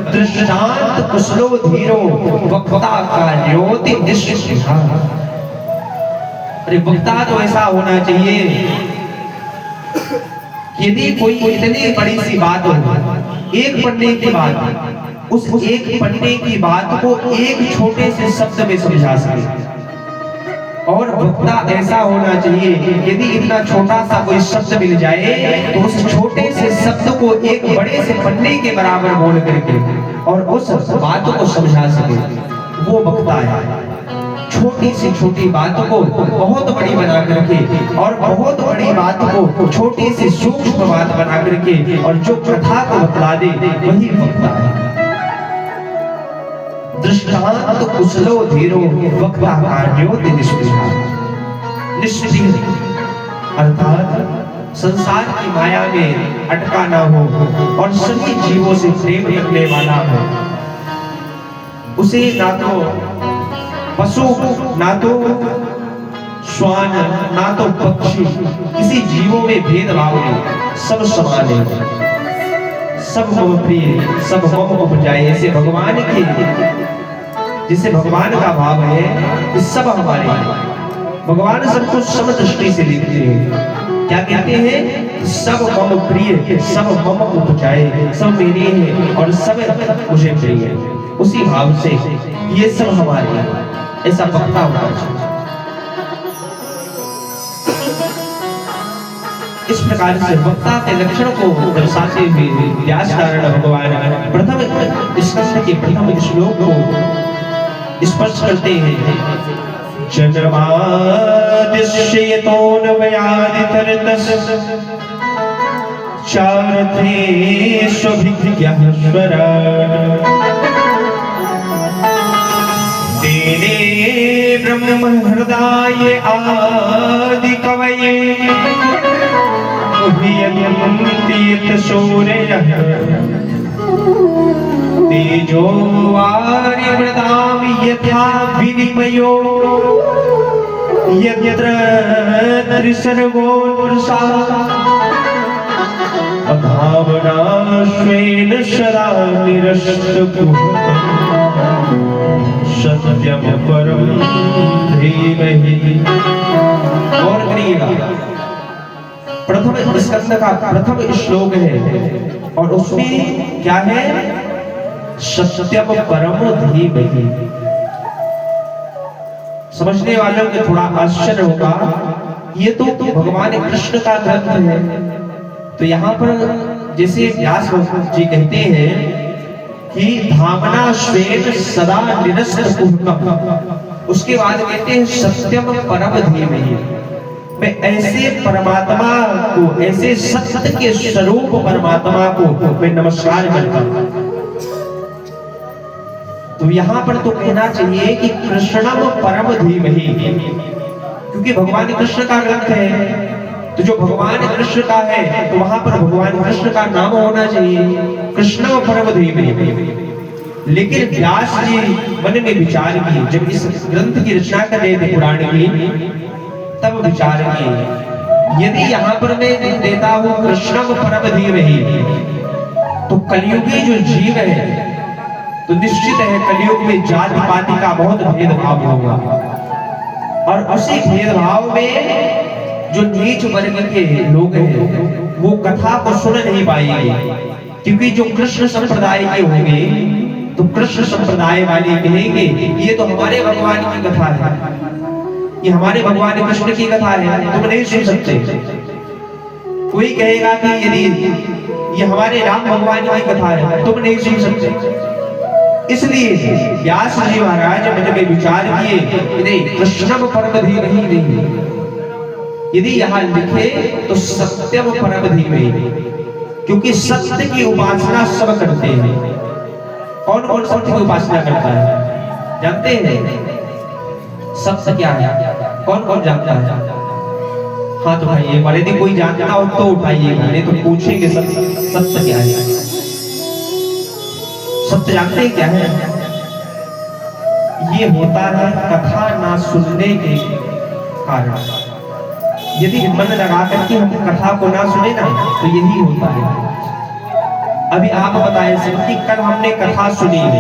दृष्टांत कुशलो धीरो वक्ता कार्योति निष्ठा। अरे वक्ता तो ऐसा होना चाहिए, यदि कोई इतनी बड़ी सी बात हो, एक पन्ने की बात, उस एक पन्ने की बात को एक छोटे से शब्द में समझा सके। और वक्ता ऐसा होना चाहिए, यदि इतना छोटा सा कोई शब्द मिल जाए तो उस छोटे से शब्द को एक बड़े से पन्ने के बराबर बोल करके और उस बात को समझा सके, वो वक्ता है। छोटी से छोटी बात को बहुत बड़ी बना करके और बहुत बड़ी बात को छोटी से सूक्ष्म बात बना करके और जो कथा को बतला दे वही वक्ता है। दृष्टांत कुशलो धीरो वक्ता कार्योति निष्ठा। अर्थात संसार की माया में अटका ना हो और सभी जीवों से प्रेम रखने वाला हो। उसे ना तो पशु, ना तो श्वान, ना तो पक्षी, किसी जीवों में भेदभाव नहीं, सब समान है, सब मम प्रिय, सब मम उपजाए। ऐसे भगवान के, जिसे भगवान का भाव है कि सब हमारे हैं। भगवान सबको सम दृष्टि से देखते हैं। क्या कहते हैं? सब मम प्रिय, सब मम उपजाए, सब मेरे हैं और सब मुझे प्रिय है। उसी भाव से ये सब हमारे हैं, ऐसा वक्ता होना चाहिए। इस प्रकार से वक्ता के लक्षण को दर्शाते हुए व्यासनारायण भगवान प्रथम स्कंद के प्रथम श्लोक को स्पर्श करते हैं। जन्मादिश्यतोऽन्वयादितरतस् चार्थेष्वभिज्ञःस्वरा तेने ब्रह्म हृदय आदि कवये तेजो वारिमृतां यथा विनिमयो यत्र त्रिसर्गो पुरुषा अभावनाश्वेन सदा निरस्तकुः सत्यम परम धीमहि। और प्रथम स्कंद का प्रथम श्लोक है और उसमें क्या है? सत्यम परम धीमहि। समझने वालों को थोड़ा आश्चर्य होगा, ये तो भगवान कृष्ण का ग्रंथ है। तो यहाँ पर जैसे व्यास जी कहते हैं कि धामना श्वेन सदा निरस्तकुः, उसके बाद कहते हैं सत्यम परम धीमहि। मैं ऐसे परमात्मा को, ऐसे सत्य के स्वरूप परमात्मा को मैं नमस्कार करता हूं। तो यहाँ पर तो कहना चाहिए कि कृष्णम परम धीमहि, क्योंकि भगवान कृष्ण का ग्रंथ है। तो जो भगवान कृष्ण का है तो वहां पर भगवान कृष्ण का नाम होना चाहिए, कृष्णम परम धीमहि। लेकिन व्यास जी मन में विचार किए, जब इस ग्रंथ की रचना कर रहे थे पुराण की, तब विचार किए यदि यहाँ पर मैं देता हूँ कृष्णम परम धीमहि तो कलयुगी जो जीव है तो निश्चित है कलयुग में जाति पाति का बहुत भेदभाव होगा और उसी भेदभाव में जो नीच वर्ग के लोग हैं वो कथा को सुन नहीं पाएंगे, क्योंकि जो कृष्ण संप्रदाय के होंगे तो कृष्ण संप्रदाय वाले कहेंगे ये तो हमारे भगवान की कथा है, ये हमारे भगवान कृष्ण की कथा है, तुम नहीं सुन सकते। कोई कहेगा कि यदि ये हमारे राम भगवान की कथा है, तुम नहीं सुन सकते। इसलिए व्यास जी महाराज मन में विचार किए, नहीं कृष्णम परम धीमहि नहीं, यदि यहाँ लिखे तो सत्यम परम धीमहि, क्योंकि सत्य की उपासना सब करते हैं। कौन कौन सत्य की उपासना करता है जानते हैं? सत्य क्या है कौन कौन जानता है? हाँ तो भाई ये वाले दिन कोई जानता हो तो उठाइए, नहीं तो पूछेंगे सत्य क्या है। सत्य जानते हैं क्या है? ये होता है कथा ना सुनने के कारण। यदि मन लगा कर के हम कथा को ना सुने ना तो यही होता है। अभी आप बताएं कि कल हमने कथा सुनी है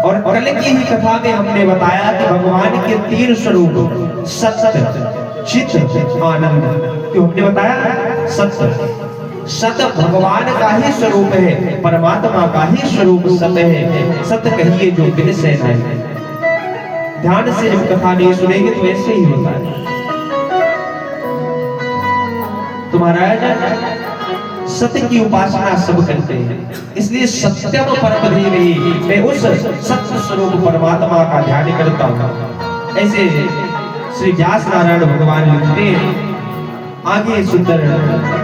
और कल की ही कथा में हमने बताया कि भगवान के 3 स्वरूप सत्य, चित, आनंद। क्यों हमने बताया? सत्य भगवान का ही स्वरूप है, परमात्मा का ही स्वरूप सत्य है। सत्य कहिए जो बिन से नहीं। ध्यान से जब कथा नहीं सुनेंगे तो ऐसे ही होता है। तो महाराज सत्य की उपासना सब करते हैं, इसलिए सत्यम परम धीमहि, मैं उस सत्य स्वरूप परमात्मा का ध्यान करता हूँ। ऐसे श्री व्यास नारायण भगवान लिखते हैं। आगे सुंदर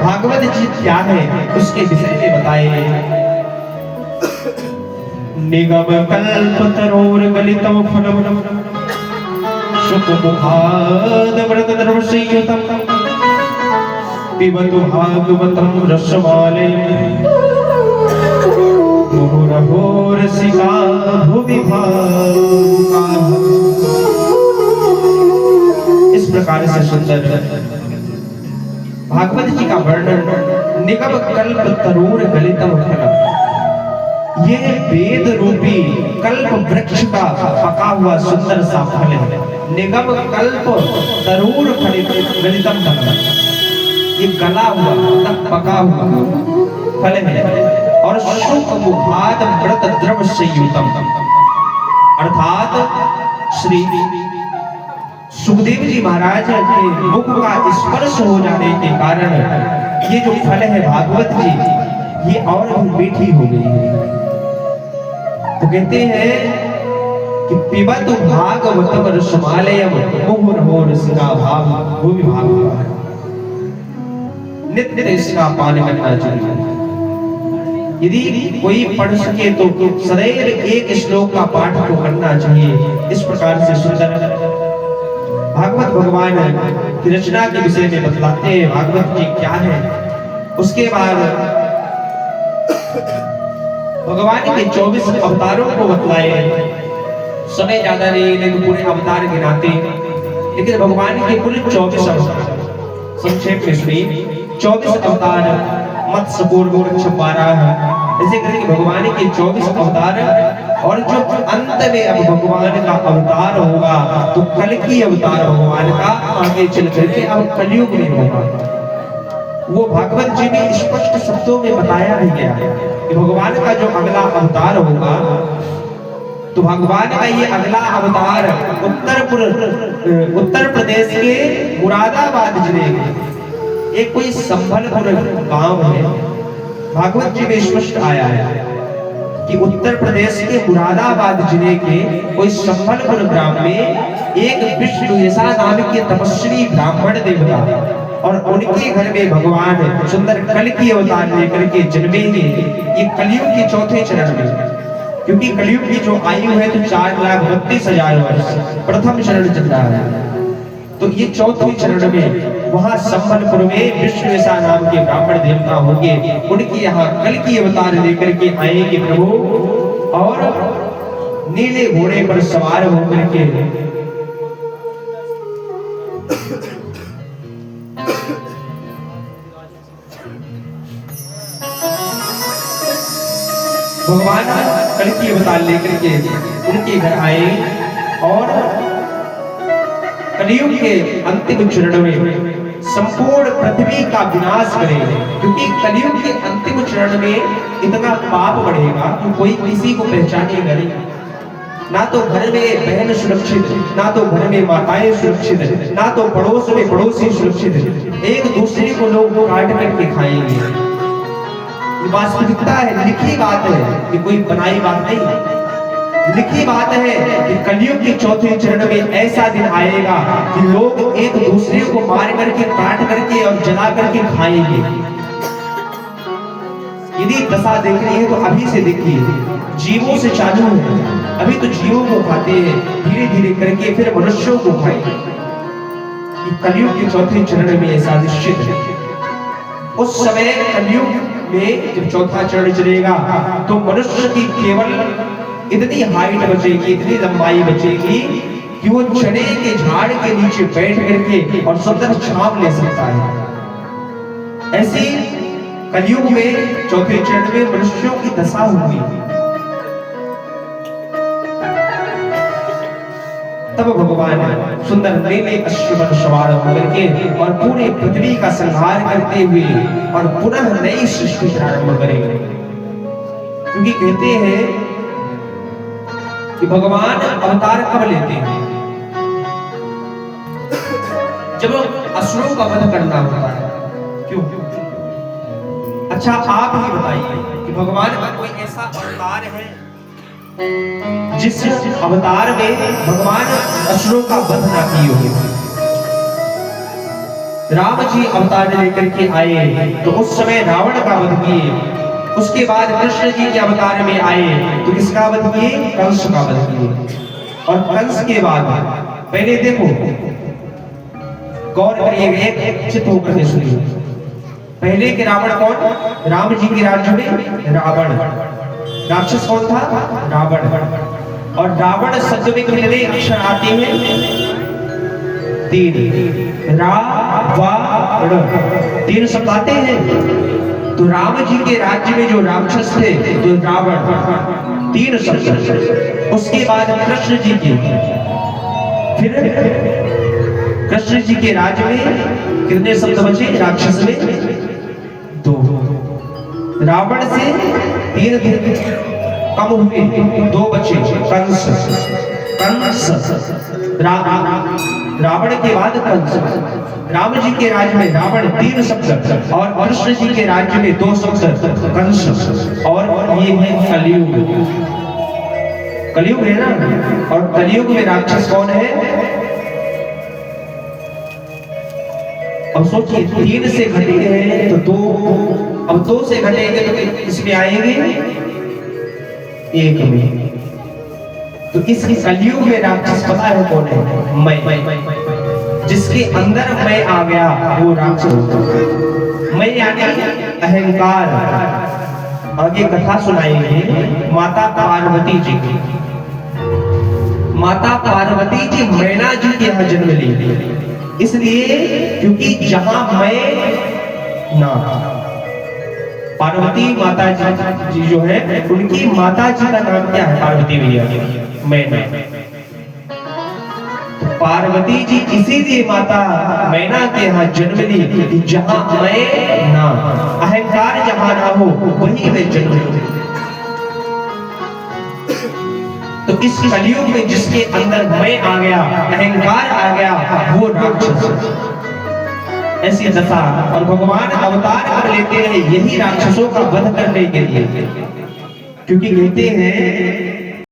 भागवत जी क्या है उसके विषय में बताए। निगम कल्प तरोर गलितम फलम सुख मुखाद व्रत द्रव संयुतम पिबतु भागवतम रसमाले मुहुरहो रसिका भुवि भावुका। इस प्रकार से सुंदर भागवत जी का वर्णन। निगम कल्प तरूर गलितम फलम, ये वेद रूपी कल्प वृक्ष का पका हुआ सुंदर सा फल है। निगम कल्प तरूर गलितम फलम, ये गला हुआ तब पका हुआ फल है। और शुक मुखाद व्रत द्रव संयुतम, अर्थात श्री सुखदेव जी महाराज के मुख का स्पर्श हो जाने के कारण ये जो फल है भागवत जी, ये और भी मीठी हो गई है। तो कहते हैं कि पिबतु भागवतम रसमालयम मुहुरहो रसिका भाव भुवि भावुका। नित्य इसका पान करना चाहिए। यदि कोई पढ़ सके तो सदैव एक श्लोक का पाठ को करना चाहिए। इस प्रकार से सुंदर भागवत भगवान की रचना के विषय में बतलाते हैं भागवत जी क्या है। उसके बाद भगवान के 24 अवतारों को बतलाए। समय ज्यादा नहीं लेकिन पूरे अवतार गिनाते, लेकिन भगवान के कुल 24 अवतार संक्षेप में सुनिए। 24 अवतार मत्स्य पूर्व 12 ऐसे करके भगवान के 24 अवतार। और जो अंत में अब भगवान का अवतार होगा तो कल की अवतार भगवान का आगे चल करके अब कलयुग में होगा। वो भागवत जी में स्पष्ट शब्दों में बताया भी गया कि भगवान का जो अगला अवतार होगा तो भगवान का ये अगला अवतार उत्तर प्रदेश के मुरादाबाद जिले में एक कोई संभलपुर गांव है। भागवत जी में स्पष्ट आया है कि उत्तर प्रदेश के मुरादाबाद जिले के कोई संभलपुर ग्राम में एक विष्णुयसा नाम के तपस्वी ब्राह्मण देवता और उनके घर में भगवान सुंदर कल की अवतार लेकर के जन्मेंगे। ये कलयुग के चौथे चरण में, क्योंकि कलयुग की जो आयु है तो 4,32,000 वर्ष प्रथम चरण चल रहा है। तो ये चौथे चरण में वहां संबलपुर में विष्णुयसा नाम के ब्राह्मण देवता होंगे। उनके यहाँ कल की अवतार लेकर के आएंगे प्रभु और नीले घोड़े पर सवार होकर के भगवान कल की अवतार लेकर के उनके घर आए और कलयुग के अंतिम चरण में संपूर्ण पृथ्वी का विनाश करेंगे। क्योंकि कलयुग के अंतिम चरण में इतना पाप बढ़ेगा कि कोई किसी को पहचानेगा नहीं। ना तो घर में बहन सुरक्षित, ना तो घर में माताएं सुरक्षित, ना तो पड़ोस में पड़ोसी सुरक्षित। एक दूसरे को लोग काट करके खाएंगे। वास्तविकता है, लिखी बात है कि कोई बनाई बात नहीं। लिखी बात है कि कलयुग के चौथे चरण में ऐसा दिन आएगा कि लोग एक दूसरे को मार करके काट करके और जला करके खाएंगे। यदि दशा देख रही है तो अभी से देखिए, जीवों से चालू है। अभी तो जीवों को खाते हैं, धीरे धीरे करके फिर मनुष्यों को खाएंगे। कलयुग के चौथे चरण में ऐसा निश्चित है। उस समय कलयुग में जब चौथा चरण चलेगा तो मनुष्य की केवल इतनी हाइट बचेगी, इतनी लंबाई बचेगी कि वो चने के झाड़ के नीचे बैठ करके और सुंदर छांव ले सकता है। ऐसी कलयुग में चौथे चरण में मनुष्यों की दशा होगी। तब भगवान सुंदर नीले अश्व पर सवार होकर के और पूरे पृथ्वी का संहार करते हुए और पुनः नई सृष्टि प्रारंभ करेंगे। क्योंकि कहते हैं कि भगवान अवतार कब लेते हैं? जब असुरों का वध करना होता है। क्यों? अच्छा आप ही बताइए कि भगवान का कोई ऐसा अवतार है जिस अवतार में भगवान असुरों का वध ना किए हो? राम जी अवतार लेकर के आए तो उस समय रावण का वध किए। उसके बाद कृष्ण जी के अवतार में आए तो किसका वध किए? कंस का वध किए। और कंस के बाद पहले देखो, गौर करिए, एक चित्त होकर के सुनिए। पहले के रावण कौन? राम जी के राज्य में रावण। राक्षस कौन था? रावण। और रावण शब्द में कितने अक्षर आते हैं? 3। रावण 3 शब्द आते हैं। तो राम जी के राज्य में जो राक्षस थे तो रावण 3 शब्द। उसके बाद कृष्ण जी के, फिर कृष्ण जी के राज्य में कितने शब्द बचे राक्षस में? 2। रावण से 3 कम हुए, 2 बचे। कंस, रावण के बाद कंस। राम जी के राज्य में रावण 3 शब्द और कृष्ण जी के राज्य में 2 शब्द कंस। और ये है कलयुग। कलयुग है ना। और कलयुग में राक्षस कौन है? अब सोचिए, 3 से घटे हैं तो 2, अब 2 से घटेंगे तो इसमें आएंगे 1 में। तो इस कलयुग में राक्षस पता है कौन है? मैं। जिसके अंदर मैं आ गया वो राक्षस। मैं यानी अहंकार। आगे कथा सुनाएंगे माता पार्वती जी की। माता पार्वती जी मैना जी के यहाँ जन्म ली, इसलिए क्योंकि जहां मैं ना, पार्वती माता जी जो है उनकी माता जी का नाम क्या है? पार्वती भैया, मैना। तो पार्वती जी इसीलिए माता मैना के यहाँ जन्म ली, जहां मैं ना, अहंकार जहां ना हो वहीं मैं जन्म ली। तो इस कलयुग में जिसके अंदर मैं आ गया, अहंकार आ गया, वो राक्षस। ऐसी दशा। और भगवान अवतार कर लेते हैं यही राक्षसों का वध करने के लिए। क्योंकि कहते हैं